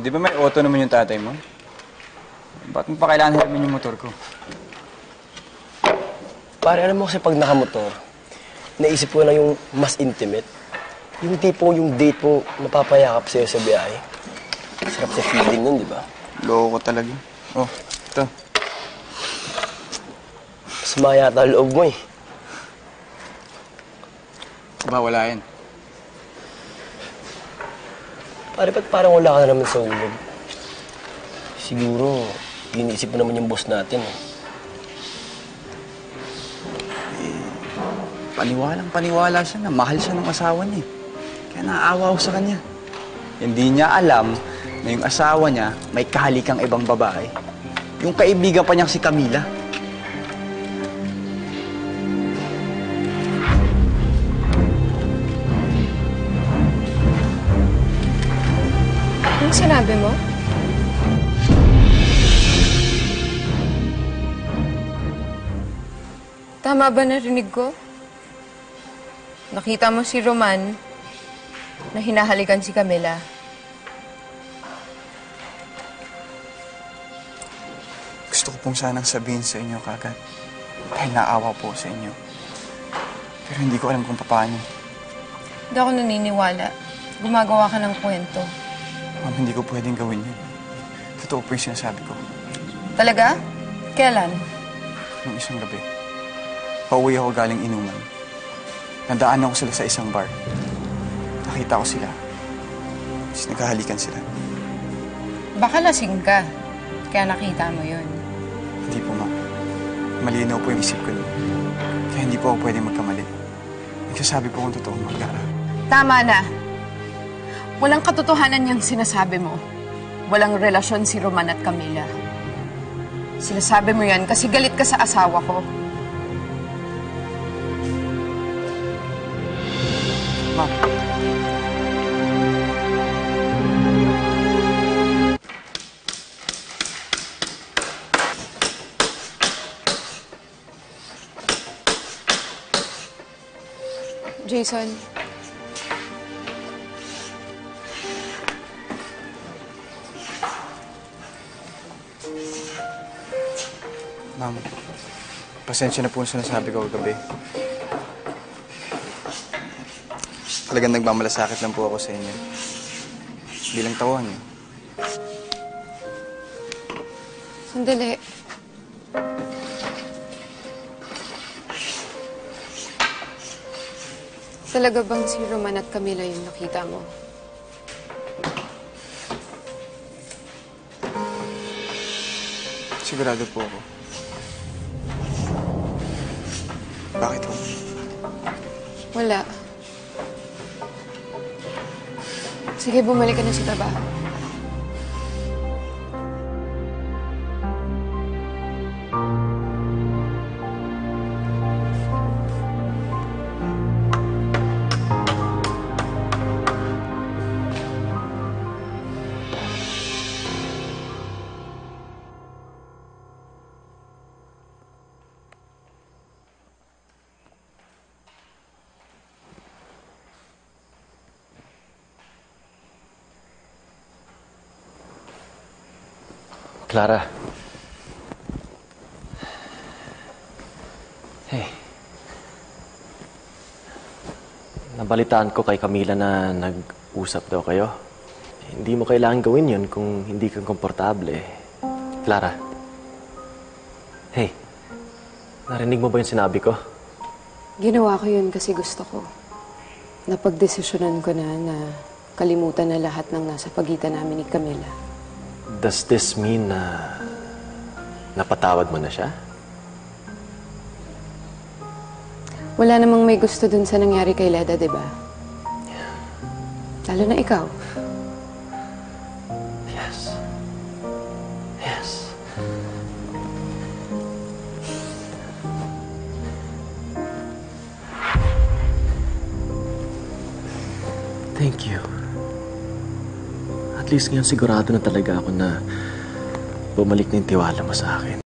Di ba may auto naman yung tatay mo? Ba't mo pa kailangan hiramin yung motor ko? Pare, alam mo kasi pag nakamotor, naisip ko lang yung mas intimate. Yung tipo yung date mo napapayakap sa'yo sa biyahe. Sarap sa feeling nun, di ba? Loko ko talaga. Oh, ito. Masama yata ang loob mo eh. Ba, wala yan. Pare, ba't parang wala ka na naman sa ulog? Siguro, iniisip mo naman yung boss natin eh. Paniwalang-paniwala siya na mahal siya ng asawa niya. Kaya naaawa ako sa kanya. Hindi niya alam na yung asawa niya may kahalikang ibang babae. Yung kaibigan pa niyang si Camila. Anong sinabi mo? Tama ba narinig ko? Nakita mo si Roman na hinahalikan si Camila. Gusto ko pong sanang sabihin sa inyo kagad. Dahil naawa po sa inyo. Pero hindi ko alam kung paano. Hindi ako naniniwala. Gumagawa ka ng kwento. Ma'am, hindi ko pwedeng gawin yun. Totoo po yung sinasabi ko. Talaga? Kailan? Nung isang gabi, pauwi ako galing inuman. Nadaan ako sila sa isang bar. Nakita ko sila. Tapos naghahalikan sila. Baka lasing ka. Kaya nakita mo yun. Hindi po, ma'am. Malinaw po yung isip ko nun. Kaya hindi po ako pwedeng magkamali. Nagsasabi po kung totoo, Ma'am Clara. Tama na. Walang katotohanan niyang sinasabi mo. Walang relasyon si Roman at Camila. Sinasabi mo yan kasi galit ka sa asawa ko. Ma'am. Jason. Ma'am, pasensya na po sa nasabi ko kagabi. Talagang nagmamalasakit lang po ako sa inyo. Bilang tawang niyo. Sandali. Talaga bang si Roman at Camila yung nakita mo? Sigurado po ako. Bakit po? Wala. Sige, bumalik ka na sa trabaho. Clara. Hey. Nabalitaan ko kay Camila na nag-usap daw kayo. Hindi mo kailangan gawin yun kung hindi ka komportable. Clara. Hey. Narinig mo ba yung sinabi ko? Ginawa ko yun kasi gusto ko. Napagdesisyonan ko na kalimutan na lahat ng nasa pagitan namin ni Camila. Does this mean na napatawad mo na siya? Wala namang may gusto dun sa nangyari kay Leda, di ba? Lalo na ikaw. Yes. Yes. Thank you. At least ngayon sigurado na talaga ako na bumalik na yung tiwala mo sa akin.